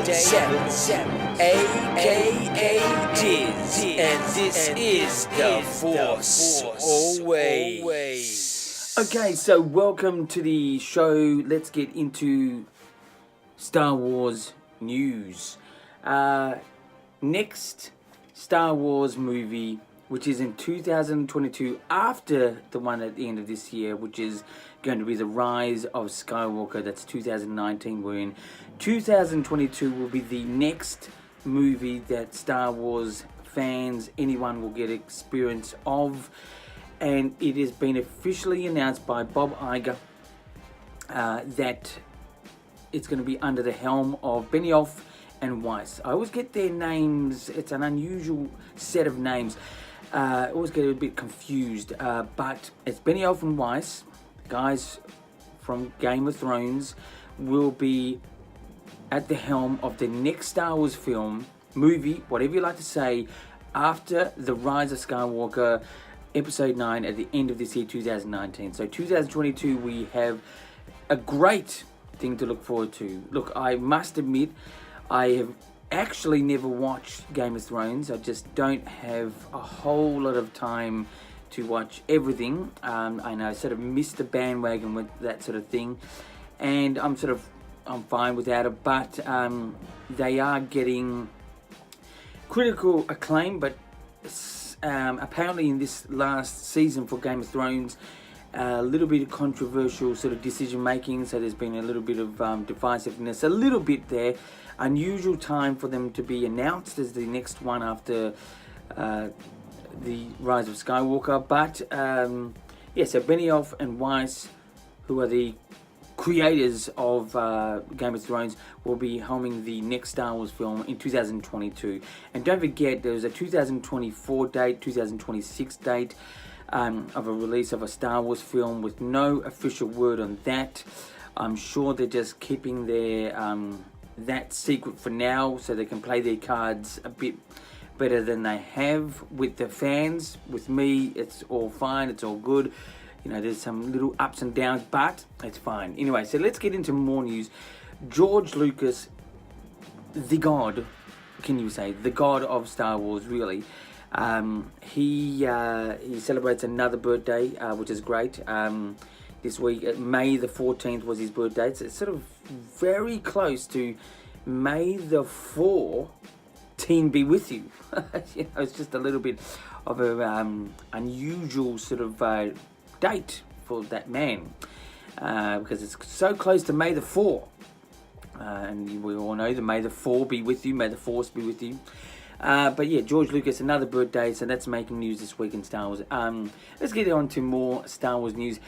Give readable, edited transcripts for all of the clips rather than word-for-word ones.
aka Diz, and this is The Force Always. Okay, so welcome to the show. Let's get into Star Wars news. Next Star Wars movie, which is in 2022, after the one at the end of this year, which is going to be The Rise of Skywalker. That's 2019. We're in 2022 will be the next movie that Star Wars fans, anyone, will get experience of. And it has been officially announced by Bob Iger that it's going to be under the helm of Benioff and Weiss. I always get their names. It's an unusual set of names. I always get a bit confused. But it's Benioff and Weiss, guys from Game of Thrones, will be at the helm of the next Star Wars movie, whatever you like to say, after The Rise of Skywalker, Episode 9, at the end of this year, 2019. So 2022, we have a great thing to look forward to. Look, I must admit, I have actually never watched Game of Thrones. I just don't have a whole lot of time to watch everything. I know I sort of missed the bandwagon with that sort of thing, and I'm fine without it, but they are getting critical acclaim, but apparently in this last season for Game of Thrones, a little bit of controversial sort of decision making, so there's been a little bit of divisiveness, a little bit there. Unusual time for them to be announced as the next one after the Rise of Skywalker, but so Benioff and Weiss, who are the creators of Game of Thrones, will be helming the next Star Wars film in 2022. And don't forget, there's a 2024 date, 2026 date of a release of a Star Wars film with no official word on that. I'm sure they're just keeping their that secret for now, so they can play their cards a bit better than they have with the fans. With me, it's all fine, it's all good. You know, there's some little ups and downs, but it's fine. Anyway, so let's get into more news. George Lucas, the god, can you say, the god of Star Wars, really. He celebrates another birthday, which is great. This week, May the 14th was his birthday. So it's sort of very close to May the 4th. Team be with you. You know, it's just a little bit of a unusual sort of date for that man, because it's so close to May the 4th, and we all know that May the 4th be with you, May the Force be with you. But yeah, George Lucas, another birthday, so that's making news this week in Star Wars. Let's get on to more Star Wars news.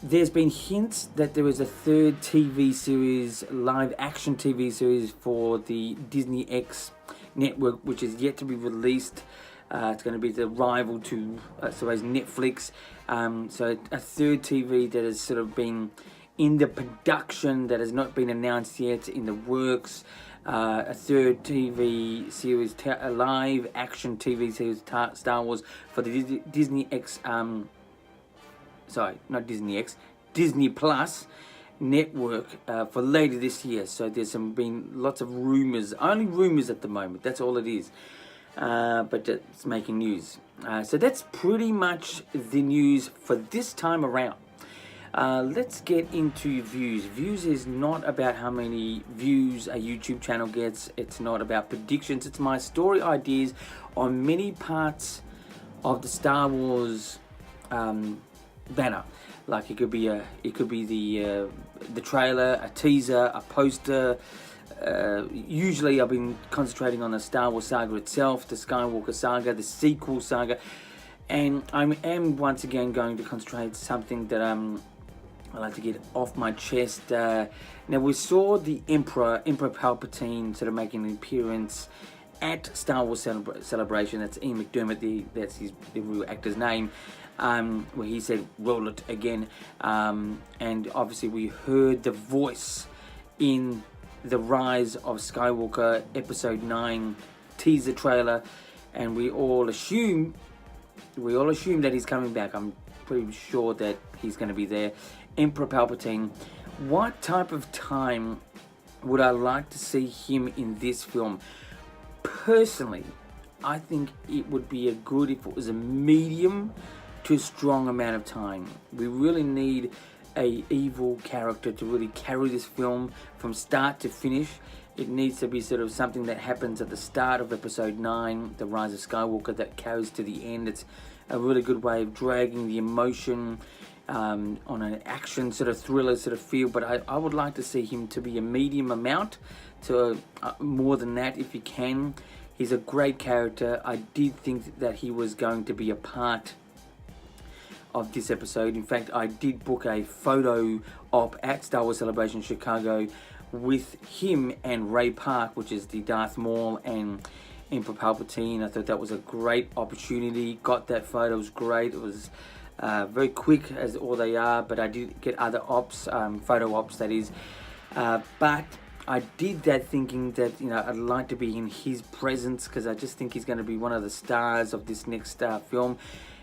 There's been hints that there is a third TV series, live action TV series for the Disney X network, which is yet to be released. It's going to be the rival to Netflix. So a third TV that has sort of been in the production, that has not been announced yet, in the works. A third TV series, a live action TV series, Star Wars, for the Disney X, Disney Plus network for later this year. So there's been lots of rumors, only rumors at the moment, that's all it is. But it's making news. So that's pretty much the news for this time around. Let's get into views. Views is not about how many views a YouTube channel gets. It's not about predictions. It's my story ideas on many parts of the Star Wars banner. Like it could be the trailer, a teaser, a poster. Usually I've been concentrating on the Star Wars saga itself, the Skywalker saga, the sequel saga, and I am once again going to concentrate something that I like to get off my chest. Now we saw the Emperor Palpatine sort of making an appearance at Star Wars Celebration. That's Ian McDermott, that's the real actor's name, where he said, "Roll it again," and obviously we heard the voice in The Rise of Skywalker Episode 9 teaser trailer, and we all assume that he's coming back. I'm pretty sure that he's going to be there. Emperor Palpatine. What type of time would I like to see him in this film? Personally, I think it would be a good if it was a medium to strong amount of time. We really need a evil character to really carry this film from start to finish. It needs to be sort of something that happens at the start of episode 9, The Rise of Skywalker, that carries to the end. It's a really good way of dragging the emotion on an action sort of thriller sort of feel. But I would like to see him to be a medium amount to more than that if you can. He's a great character. I did think that he was going to be a part of this episode. In fact, I did book a photo op at Star Wars Celebration Chicago with him and Ray Park, which is the Darth Maul and Emperor Palpatine. I thought that was a great opportunity. Got that photo, it was great. It was very quick as all they are, but I did get other ops, photo ops that is. But I did that thinking that, you know, I'd like to be in his presence because I just think he's going to be one of the stars of this next film.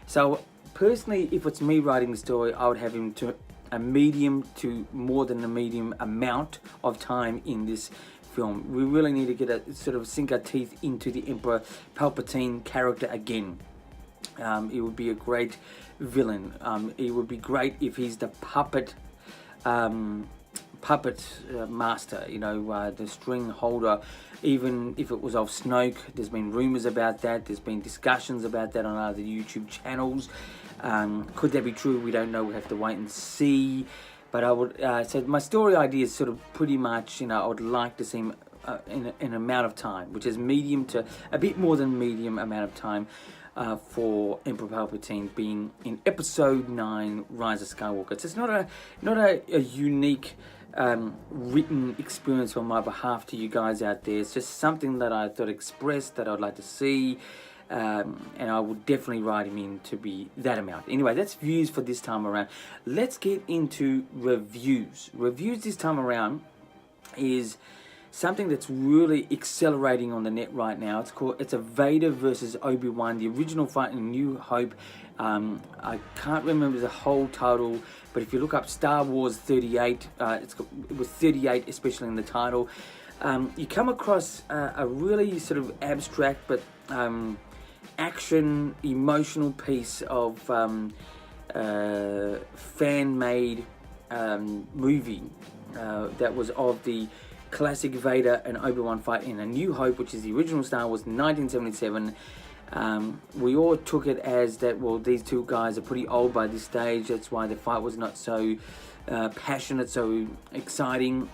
So personally, if it's me writing the story, I would have him to a medium to more than a medium amount of time in this film. We really need to get a sort of sink our teeth into the Emperor Palpatine character again. It would be a great villain. It would be great if he's the puppet master, you know, the string holder. Even if it was of Snoke, there's been rumors about that. There's been discussions about that on other YouTube channels. Could that be true? We don't know. We have to wait and see. But I would so my story idea is sort of pretty much, you know, I would like to see him in an amount of time, which is medium to a bit more than medium amount of time for Emperor Palpatine being in Episode 9, Rise of Skywalker. So it's not a unique written experience on my behalf to you guys out there. It's just something that I thought expressed that I'd like to see. And I would definitely write him in to be that amount. Anyway, that's views for this time around. Let's get into reviews. Reviews this time around is something that's really accelerating on the net right now. It's a Vader versus Obi-Wan, the original fight in New Hope. I can't remember the whole title, but if you look up Star Wars 38, it was 38, especially in the title. You come across a really sort of abstract but action, emotional piece of fan-made movie that was of the classic Vader and Obi-Wan fight in A New Hope, which is the original Star Wars, 1977. We all took it as that, well, these two guys are pretty old by this stage. That's why the fight was not so passionate, so exciting.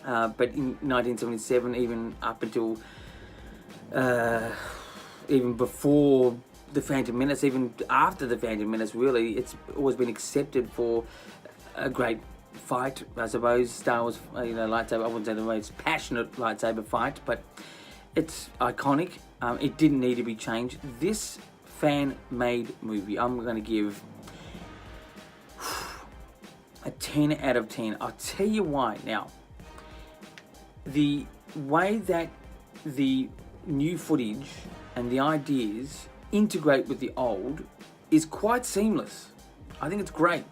But in 1977, even up until even before the Phantom Menace, even after the Phantom Menace, really, it's always been accepted for a great fight, I suppose. Star Wars, you know, lightsaber, I wouldn't say the most passionate lightsaber fight, but it's iconic. It didn't need to be changed. This fan-made movie, I'm going to give a 10 out of 10. I'll tell you why. Now, the way that the new footage and the ideas integrate with the old is quite seamless. I think it's great.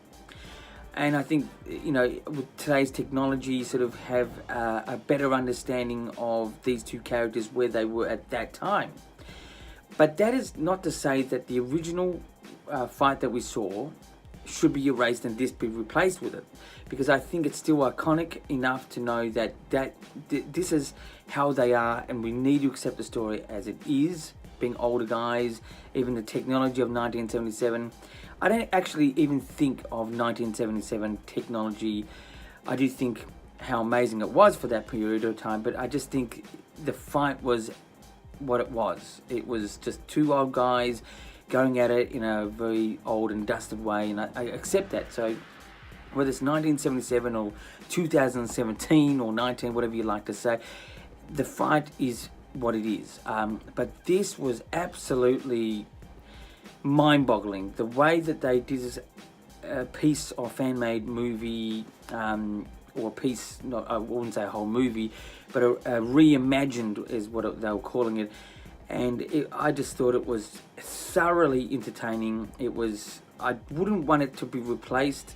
And I think, you know, with today's technology, sort of have a better understanding of these two characters where they were at that time. But that is not to say that the original fight that we saw should be erased and this be replaced with it, because I think it's still iconic enough to know that this is how they are, and we need to accept the story as it is, being older guys. Even the technology of 1977, I don't actually even think of 1977 technology. I do think how amazing it was for that period of time, but I just think the fight was what it was. It was just two old guys going at it in a very old and dusted way, and I accept that. So whether it's 1977 or 2017 or 19, whatever you like to say, the fight is what it is. But this was absolutely mind-boggling. The way that they did this piece of fan-made movie, or a piece, not, I wouldn't say a whole movie, but a reimagined is what they were calling it. And I just thought it was thoroughly entertaining. I wouldn't want it to be replaced,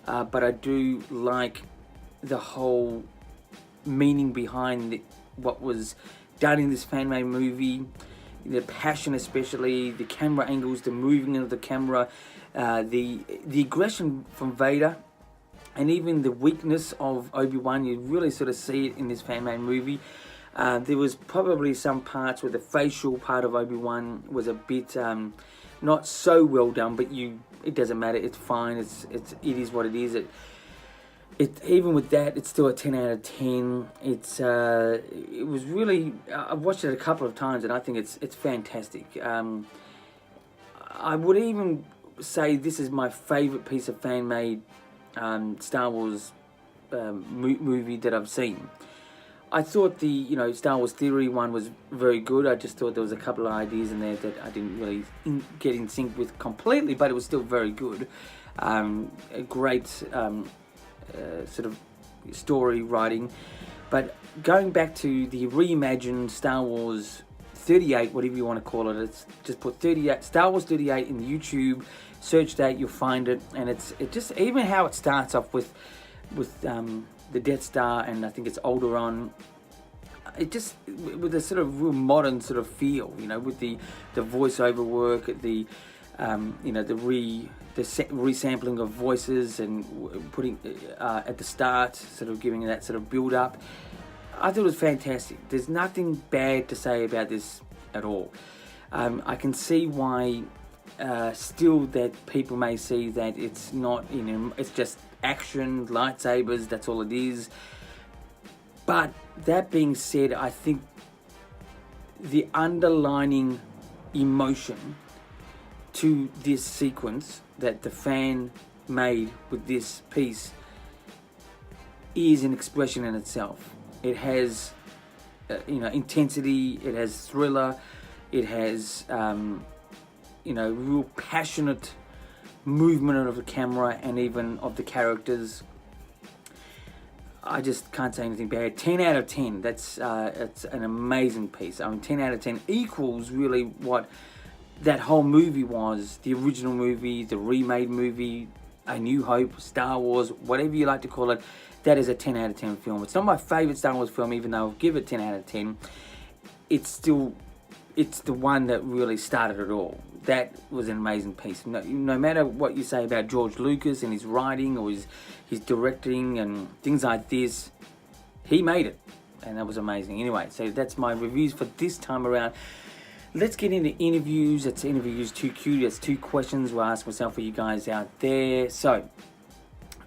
but I do like the whole meaning behind what was done in this fan-made movie, the passion, especially the camera angles, the moving of the camera, the aggression from Vader, and even the weakness of Obi-Wan. You really sort of see it in this fan-made movie. There was probably some parts where the facial part of Obi-Wan was a bit not so well done, but it doesn't matter. It's fine. It is what it is. Even with that, it's still a 10 out of 10. It was really. I've watched it a couple of times, and I think it's fantastic. I would even say this is my favorite piece of fan-made Star Wars movie that I've seen. I thought the Star Wars Theory one was very good. I just thought there was a couple of ideas in there that I didn't really get in sync with completely, but it was still very good. A great sort of story writing. But going back to the reimagined Star Wars 38, whatever you want to call it, it's just put 38 Star Wars 38 in the YouTube, search that, you'll find it, and it just even how it starts off with the Death Star, and I think it's Alderaan. It just with a sort of real modern sort of feel, with the voiceover work, the resampling of voices and putting at the start, sort of giving that sort of build up. I thought it was fantastic. There's nothing bad to say about this at all. I can see why still that people may see that it's not, it's just action, lightsabers, that's all it is. But that being said, I think the underlining emotion to this sequence that the fan made with this piece is an expression in itself. It has intensity, it has thriller, it has real passionate movement of the camera and even of the characters. I just can't say anything bad. 10 out of 10. That's it's an amazing piece. 10 out of 10 equals really what that whole movie was. The original movie, the remade movie, A New Hope, Star Wars, whatever you like to call it. That is a 10 out of 10 film. It's not my favorite Star Wars film, even though I'll give it 10 out of 10. It's the one that really started it all. That was an amazing piece. No matter what you say about George Lucas and his writing or his directing and things like this, he made it, and that was amazing. Anyway, so that's my reviews for this time around. Let's get into interviews. It's interviews 2Q. That's 2 questions we'll ask myself for you guys out there. So,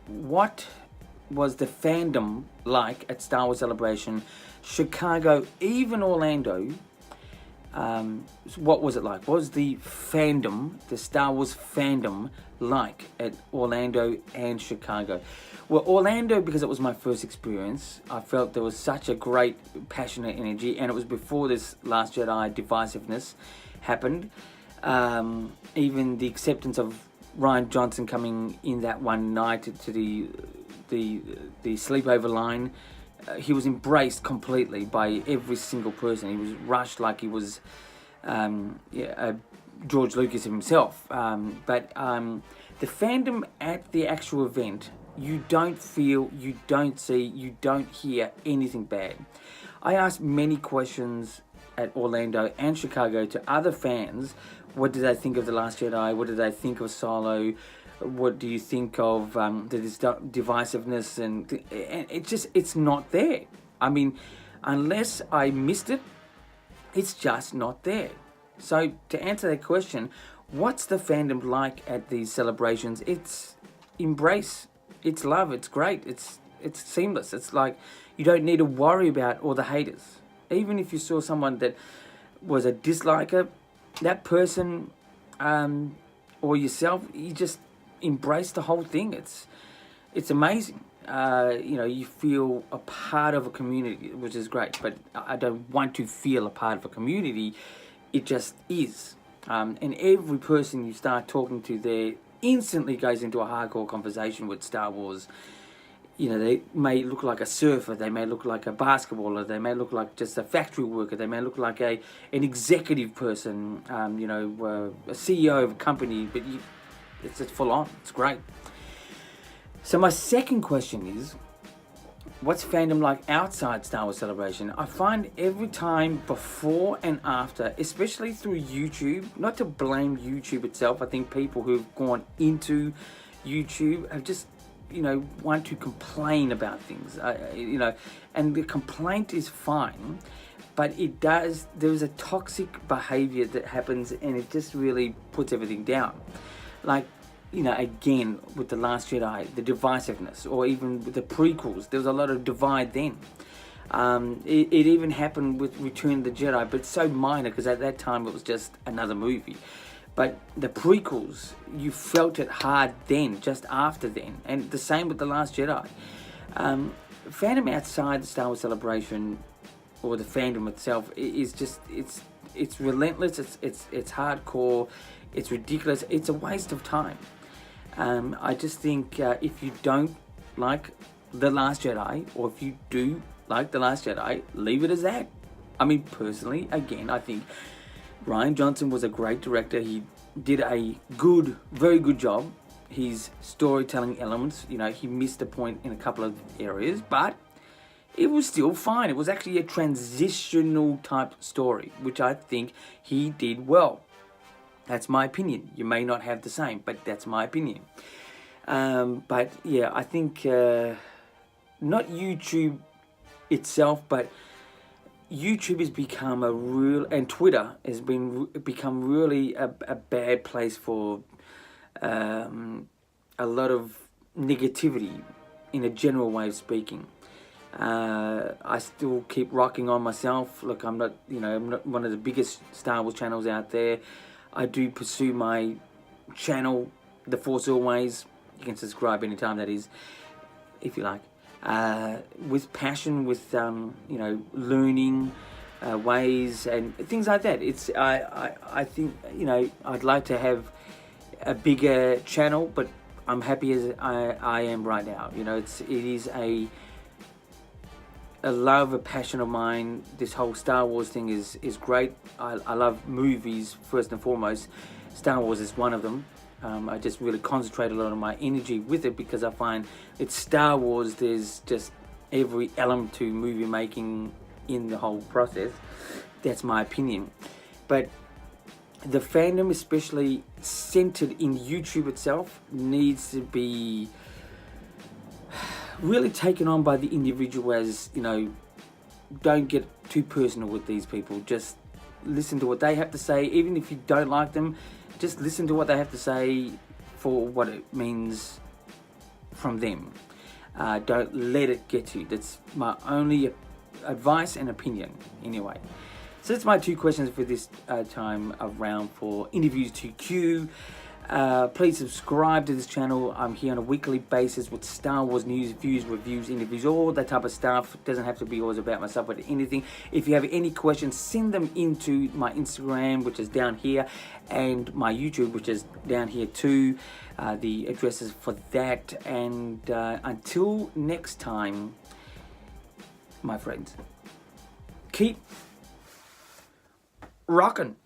what was the fandom like at Star Wars Celebration, Chicago, even Orlando? What was it like? What was the fandom, the Star Wars fandom, like at Orlando and Chicago? Well, Orlando, because it was my first experience, I felt there was such a great, passionate energy, and it was before this Last Jedi divisiveness happened. Even the acceptance of Ryan Johnson coming in that one night to the sleepover line. He was embraced completely by every single person. He was rushed like he was George Lucas himself. But the fandom at the actual event, you don't feel, you don't see, you don't hear anything bad. I asked many questions at Orlando and Chicago to other fans. What did they think of The Last Jedi? What did they think of Solo? What do you think of the divisiveness? And it's not there. I mean, unless I missed it, it's just not there. So to answer that question, what's the fandom like at these celebrations? It's embrace, it's love, it's great, it's seamless. It's like you don't need to worry about all the haters. Even if you saw someone that was a disliker, that person or yourself, you just embrace the whole thing. It's amazing. You feel a part of a community, which is great. But I don't want to feel a part of a community. It just is. And every person you start talking to there instantly goes into a hardcore conversation with Star Wars. They may look like a surfer, they may look like a basketballer, they may look like just a factory worker, they may look like an executive person, a CEO of a company, but it's full on. It's great. So my second question is, what's fandom like outside Star Wars Celebration? I find every time before and after, especially through YouTube, not to blame YouTube itself, I think people who've gone into YouTube have just, want to complain about things, and the complaint is fine, but there's a toxic behavior that happens, and it just really puts everything down. Like, again, with The Last Jedi, the divisiveness, or even with the prequels, there was a lot of divide then. It even happened with Return of the Jedi, but so minor, because at that time it was just another movie. But the prequels, you felt it hard then, just after then. And the same with The Last Jedi. Fandom outside the Star Wars Celebration, or the fandom itself, is just, it's relentless, it's hardcore, it's ridiculous, it's a waste of time. I just think if you don't like The Last Jedi, or if you do like The Last Jedi, leave it as that. I mean, personally, again, I think Rian Johnson was a great director. He did a very good job. His storytelling elements, he missed a point in a couple of areas, but it was still fine. It was actually a transitional type story, which I think he did well. That's my opinion. You may not have the same, but that's my opinion. But yeah, I think not YouTube itself, but YouTube has become and Twitter has become really a bad place for a lot of negativity, in a general way of speaking. I still keep rocking on myself. Look, I'm not one of the biggest Star Wars channels out there. I do pursue my channel, The Force Always. You can subscribe anytime, that is, if you like. With passion, with learning ways and things like that. I think I'd like to have a bigger channel, but I'm happy as I am right now. It is a love, a passion of mine. This whole Star Wars thing is great. I love movies first and foremost. Star Wars is one of them. I just really concentrate a lot of my energy with it, because I find it's Star Wars. There's just every element to movie making in the whole process. That's my opinion. But the fandom, especially centered in YouTube itself, needs to be really taken on by the individual. As don't get too personal with these people. Just listen to what they have to say. Even if you don't like them, just listen to what they have to say for what it means from them. Don't let it get to you. That's my only advice and opinion, anyway. So that's my two questions for this time around for Interviews to Q. Please subscribe to this channel. I'm here on a weekly basis with Star Wars news, views, reviews, interviews, all that type of stuff. It doesn't have to be always about myself, but anything. If you have any questions, send them into my Instagram, which is down here, and my YouTube, which is down here too. The addresses for that. And until next time, my friends, keep rocking.